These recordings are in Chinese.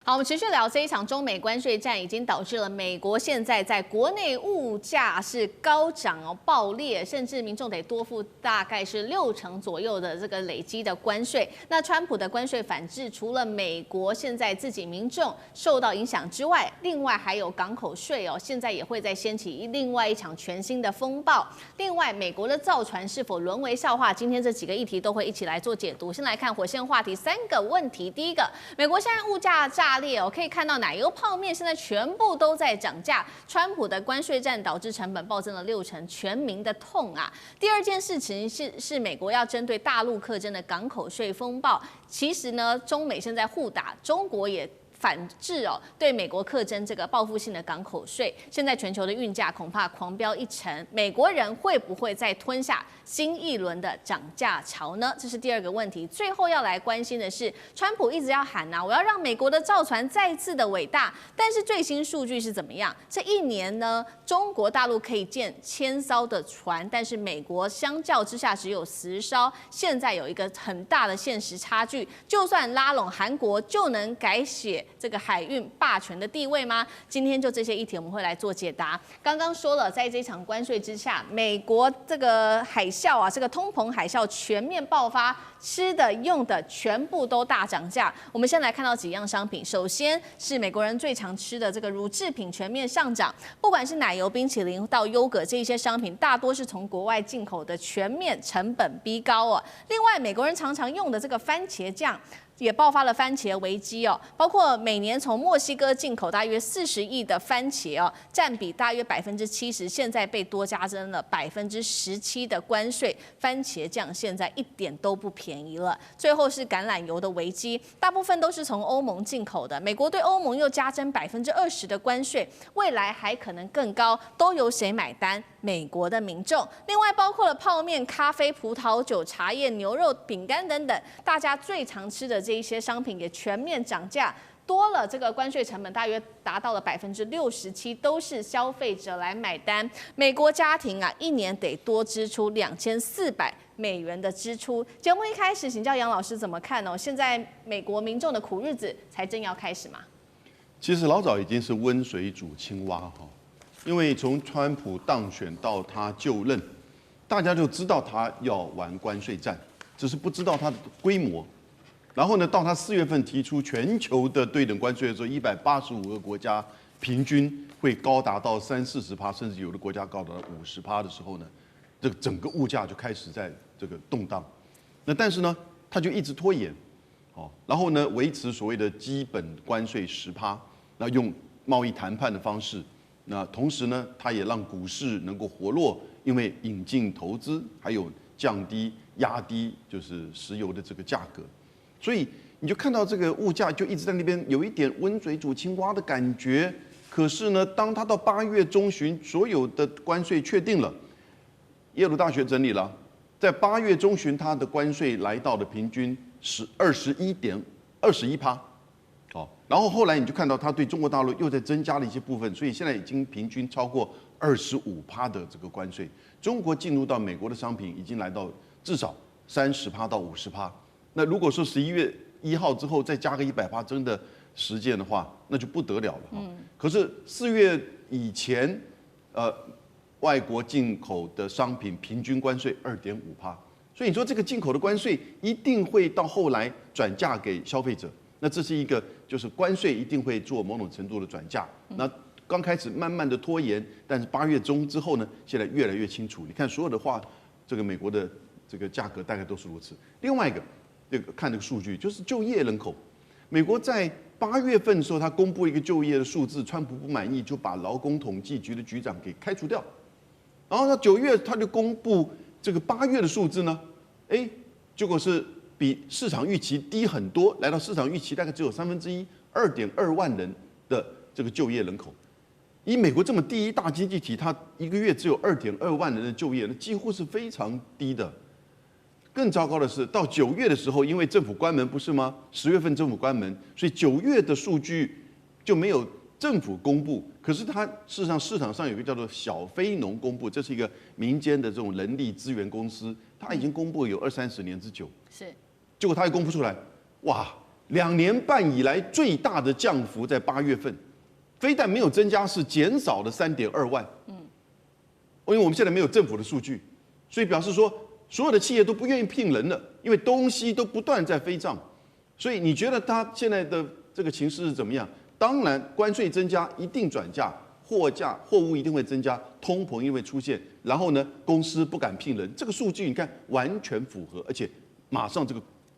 好，我们持续聊这一场中美关税战，已经导致了美国现在在国内物价是高涨哦，爆裂，甚至民众得多付大概是60%左右的这个累积的关税。那川普的关税反制，除了美国现在自己民众受到影响之外，另外还有港口税哦，现在也会再掀起另外一场全新的风暴。另外，美国的造船是否沦为笑话？今天这几个议题都会一起来做解读。先来看火线话题3个问题。第一个，美国现在物价炸裂哦，可以看到奶油、泡面现在全部都在涨价。川普的关税战导致成本暴增了60%，全民的痛啊。第二件事情是美国要针对大陆课征的港口税风暴。其实呢，中美现在互打，中国也反制哦，对美国课征这个报复性的港口税，现在全球的运价恐怕狂飙1成，美国人会不会再吞下新一轮的涨价潮呢？这是第二个问题。最后要来关心的是，川普一直要喊我要让美国的造船再次的伟大，但是最新数据是怎么样？这一年呢，中国大陆可以建1000艘的船，但是美国相较之下只有10艘，现在有一个很大的现实差距。就算拉拢韩国，就能改写这个海运霸权的地位吗？今天就这些议题我们会来做解答。刚刚说了，在这场关税之下，美国这个海啸啊，这个通膨海啸全面爆发，吃的用的全部都大涨价。我们先来看到几样商品，首先是美国人最常吃的这个乳制品全面上涨，不管是奶油、冰淇淋到优格这些商品，大多是从国外进口的，全面成本逼高哦。另外，美国人常常用的这个番茄酱也爆发了番茄危机哦，包括每年从墨西哥进口大约40亿的番茄哦，占比大约70%，现在被多加征了17%的关税，番茄酱现在一点都不便宜了。最后是橄榄油的危机，大部分都是从欧盟进口的，美国对欧盟又加征20%的关税，未来还可能更高，都由谁买单？美国的民众。另外包括了泡面、咖啡、葡萄酒、茶叶、牛肉、饼干等等，大家最常吃的这一些商品也全面涨价，多了这个关税成本大约达到了67%，都是消费者来买单。美国家庭啊，一年得多支出$2400的支出。节目一开始，请教杨老师怎么看哦？现在美国民众的苦日子才正要开始嘛？其实老早已经是温水煮青蛙哈，因为从川普当选到他就任，大家就知道他要玩关税战，只是不知道它的规模。然后呢，到他4月份提出全球的对等关税的时候，185个国家平均会高达到30-40%，甚至有的国家高达50%的时候呢，这个整个物价就开始在这个动荡。那但是呢，他就一直拖延，然后呢，维持所谓的基本关税10%，那用贸易谈判的方式。那同时呢，它也让股市能够活络，因为引进投资，还有压低就是石油的这个价格。所以你就看到这个物价就一直在那边有一点温水煮青蛙的感觉。可是呢，当它到8月中旬，所有的关税确定了，耶鲁大学整理了，在8月中旬，它的关税来到了平均是21%。然后后来你就看到它对中国大陆又在增加了一些部分，所以现在已经平均超过25%的这个关税。中国进入到美国的商品已经来到至少30%到50%。那如果说11月1号之后再加个100%真的实践的话，那就不得了了。可是4月以前，外国进口的商品平均关税2.5%，所以你说这个进口的关税一定会到后来转嫁给消费者。那这是一个，就是关税一定会做某种程度的转嫁。那刚开始慢慢的拖延，但是8月中之后呢，现在越来越清楚。你看所有的话，这个美国的这个价格大概都是如此。另外一个，看这个数据，就是就业人口。美国在8月份的时候，他公布一个就业的数字，川普不满意，就把劳工统计局的局长给开除掉。然后呢，9月他就公布这个8月的数字呢，结果是比市场预期低很多，来到市场预期大概只有1/3，2.2万人的这个就业人口。以美国这么第一大经济体，它一个月只有2.2万人的就业，那几乎是非常低的。更糟糕的是，到9月的时候，因为政府关门不是吗？10月份政府关门，所以9月的数据就没有政府公布。可是它事实上市场上有一个叫做小非农公布，这是一个民间的这种人力资源公司，它已经公布有20-30年之久。是。结果他一公布出来，哇， 2年半以来最大的降幅在8月份，非但没有增加，是减少了3.2万。因为我们现在没有政府的数据，所以表示说所有的企业都不愿意聘人了，因为东西都不断在飞涨。所以你觉得它现在的这个情势是怎么样？当然，关税增加一定转嫁，货物一定会增加，通膨一定会出现，然后呢，公司不敢聘人，这个数据你看完全符合，而且马上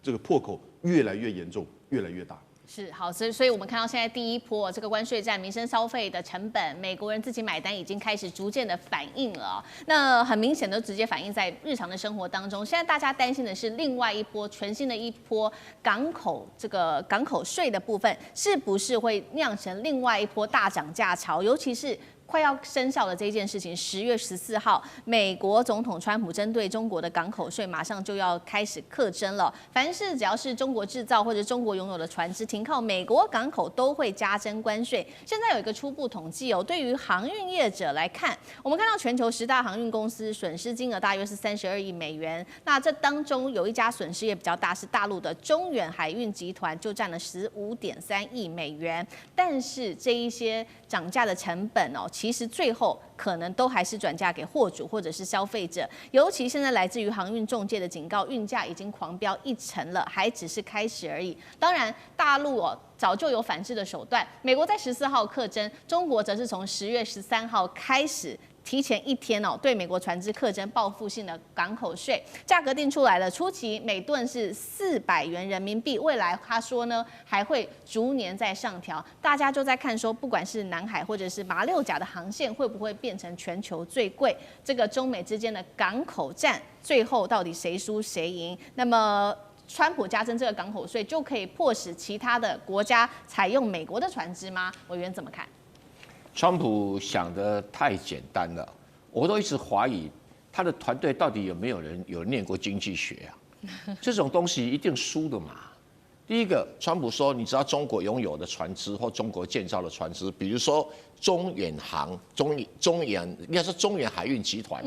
这个破口越来越严重，越来越大。是好，所以我们看到现在第一波这个关税战，民生消费的成本，美国人自己买单已经开始逐渐的反应了。那很明显的直接反映在日常的生活当中。现在大家担心的是另外一波全新的一波港口税的部分，是不是会酿成另外一波大涨价潮？尤其是快要生效的这件事情，10月14号，美国总统川普针对中国的港口税马上就要开始课征了。凡是只要是中国制造或者中国拥有的船只停靠美国港口，都会加征关税。现在有一个初步统计哦，对于航运业者来看，我们看到全球10大航运公司损失金额大约是32亿美元。那这当中有一家损失也比较大，是大陆的中远海运集团，就占了15.3亿美元。但是这一些涨价的成本哦，其实最后可能都还是转嫁给货主或者是消费者，尤其现在来自于航运仲介的警告，运价已经狂飙1成了，还只是开始而已。当然，大陆哦早就有反制的手段，美国在14号课征，中国则是从10月13号开始。提前1天哦，对美国船只课征报复性的港口税，价格定出来了，初期每吨是400元人民币，未来他说呢还会逐年在上调，大家就在看说，不管是南海或者是马六甲的航线，会不会变成全球最贵？这个中美之间的港口战，最后到底谁输谁赢？那么川普加征这个港口税，就可以迫使其他的国家采用美国的船只吗？委员怎么看？川普想得太简单了，我都一直怀疑他的团队到底有没有人有念过经济学啊？这种东西一定输的嘛。第一个，川普说，你知道中国拥有的船只或中国建造的船只，比如说中远应该说中远海运集团，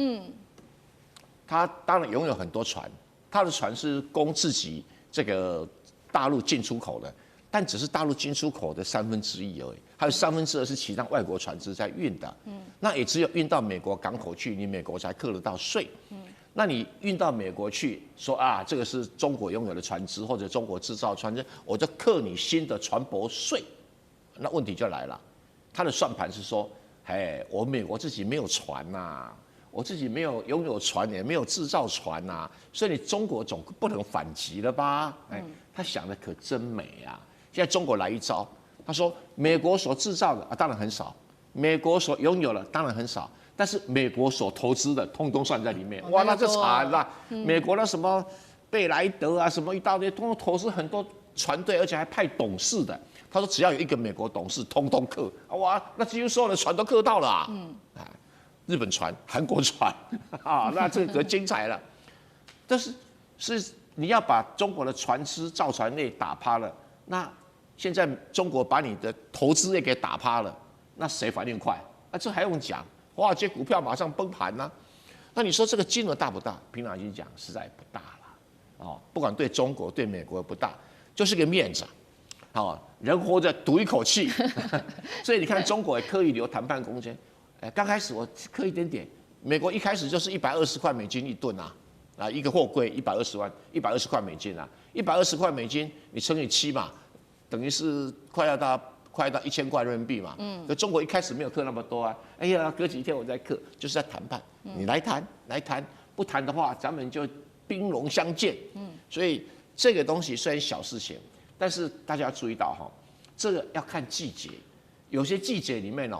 他当然拥有很多船，他的船是供自己这个大陆进出口的。但只是大陆进出口的1/3而已，还有2/3是其他外国船只在运的。那也只有运到美国港口去，你美国才课得到税。那你运到美国去，说啊，这个是中国拥有的船只或者中国制造的船只，我就课你新的船舶税。那问题就来了，他的算盘是说，我美国自己没有船呐，我自己没有拥有船，也没有制造船呐，所以你中国总不能反击了吧？他想的可真美啊！现在中国来一招，他说美国所制造的当然很少，美国所拥有的当然很少，但是美国所投资的通通算在里面。哇，那这惨了！美国的什么贝莱德啊，什么一大堆，通通投资很多船队，而且还派董事的。他说只要有一个美国董事，通通克。哇，那几乎所有的船都克到了啊！日本船、韩国船啊，那这个精彩了。但是你要把中国的船只造船业打趴了，那现在中国把你的投资也给打趴了，那谁反应快？这还用讲？华尔街股票马上崩盘呐！那你说这个金额大不大？凭良心讲，实在不大了。不管对中国对美国不大，就是个面子。人活着赌一口气，所以你看中国也刻意留谈判空间。刚开始我刻一点点，美国一开始就是120块美金一吨啊，一个货柜120块美金啊，120块美金你乘以7嘛，等于是快要到1000块人民币嘛。可中国一开始没有课那么多啊，哎呀，隔几天我再课，就是在谈判。你来谈，不谈的话，咱们就兵戎相见。所以这个东西虽然小事情，但是大家要注意到这个要看季节，有些季节里面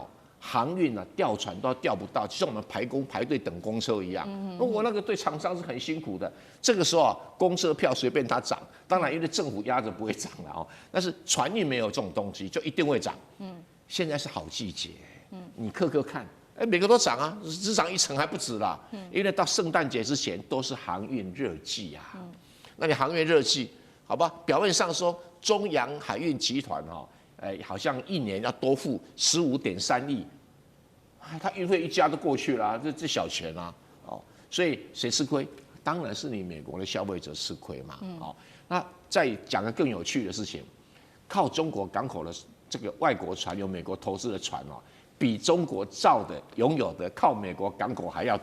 航运调船都调不到，就像我们排队等公车一样。我那个对厂商是很辛苦的。这个时候公车票随便它涨，当然因为政府压着不会涨了但是船运没有这种东西，就一定会涨。现在是好季节，你课看，每个都涨啊，只涨1成还不止啦。因为到圣诞节之前都是航运热季啊。那你航运热季，好吧？表面上说中洋海运集团好像1年要多付15.3亿，他运费一加都过去了，这小钱啊，所以谁吃亏？当然是你美国的消费者吃亏嘛，那再讲个更有趣的事情，靠中国港口的这个外国船，有美国投资的船哦，比中国造的拥有的靠美国港口还要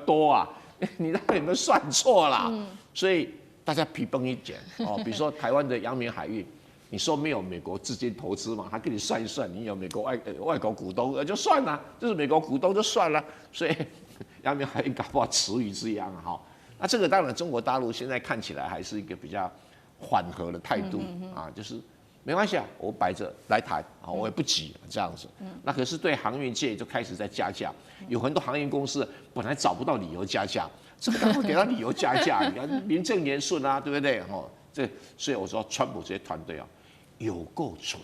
多啊！你那有没有算错啦？所以大家皮绷一点哦。比如说台湾的阳明海运，你说没有美国资金投资嘛？他给你算一算，你有美国外国股东就算了，就是美国股东就算了。所以阳明海运搞不好池鱼之殃啊！哈，那这个当然中国大陆现在看起来还是一个比较缓和的态度啊，就是没关系啊，我摆着来谈啊，我也不急这样子。那可是对航运界就开始在加价，有很多航运公司本来找不到理由加价，这个赶快给他理由加价，你看名正言顺啊，对不对？哦，所以我说川普这些团队啊，有够蠢。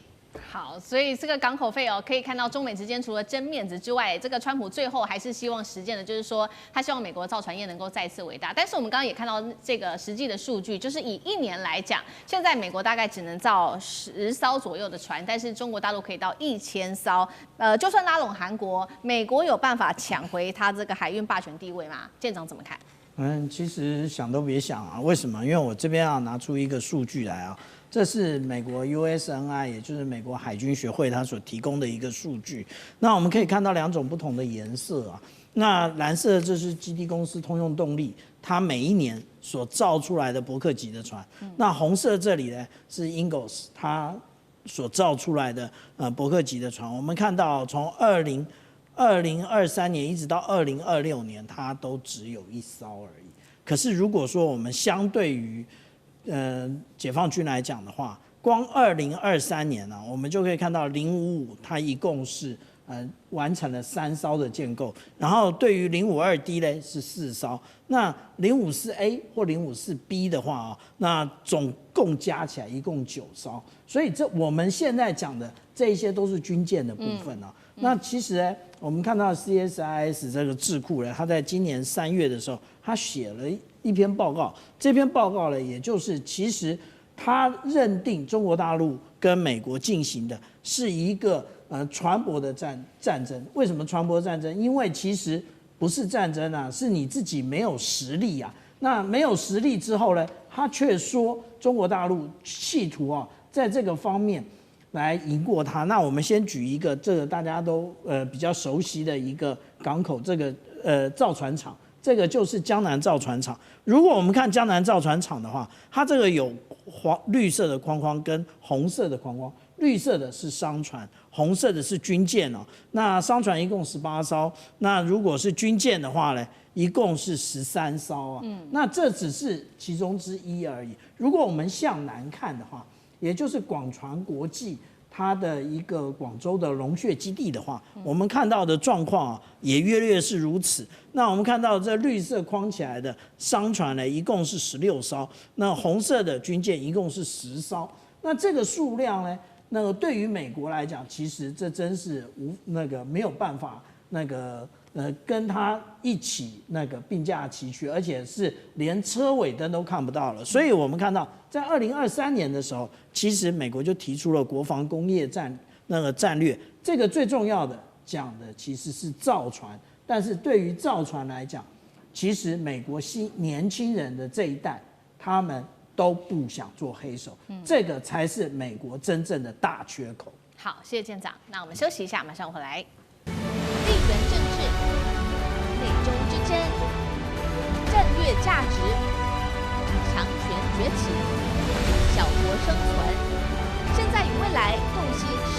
好，所以这个港口费哦，可以看到中美之间除了争面子之外，这个川普最后还是希望实践的，就是说他希望美国造船业能够再次伟大。但是我们刚刚也看到这个实际的数据，就是以1年来讲，现在美国大概只能造10艘左右的船，但是中国大陆可以到1000艘。就算拉拢韩国，美国有办法抢回他这个海运霸权地位吗？舰长怎么看？其实想都别想啊！为什么？因为我这边要拿出一个数据来啊，这是美国 USNI， 也就是美国海军学会它所提供的一个数据。那我们可以看到2种不同的颜色啊。那蓝色这是基地公司通用动力，它每一年所造出来的伯克级的船。那红色这里呢是 Ingalls， 它所造出来的伯克级的船。我们看到从2023年一直到2026年，它都只有1艘而已。可是如果说我们相对于解放军来讲的话，光2023年呢，我们就可以看到055它一共是完成了3艘的建构，然后对于052D 呢是4艘，那054A 或054B 的话那总共加起来一共9艘，所以我们现在讲的这一些都是军舰的部分啊。那其实呢，我们看到 CSIS 这个智库呢，他在今年3月的时候，他写了一篇报告。这篇报告呢，也就是其实他认定中国大陆跟美国进行的是一个船舶的战争。为什么船舶战争？因为其实不是战争啊，是你自己没有实力啊。那没有实力之后呢，他却说中国大陆企图在这个方面来赢过他。那我们先举一个这个大家都比较熟悉的一个港口，这个造船厂，这个就是江南造船厂。如果我们看江南造船厂的话，它这个有绿色的框框跟红色的框框，绿色的是商船，红色的是军舰哦。那商船一共18艘，那如果是军舰的话呢，一共是13艘啊。那这只是其中之一而已。如果我们向南看的话，也就是广船国际它的一个广州的龙穴基地的话，我们看到的状况也略是如此。那我们看到这绿色框起来的商船呢，一共是16艘，那红色的军舰一共是10艘。那这个数量呢，那个对于美国来讲，其实这真是没有办法跟他一起并驾齐驱，而且是连车尾灯都看不到了。所以我们看到，在2023年的时候，其实美国就提出了国防工业战略。这个最重要的讲的其实是造船，但是对于造船来讲，其实美国年轻人的这一代，他们都不想做黑手，这个才是美国真正的大缺口。好，谢谢舰长。那我们休息一下，马上回来。地缘政治、美中之争、战略价值、强权崛起、小国生存，现在与未来洞悉世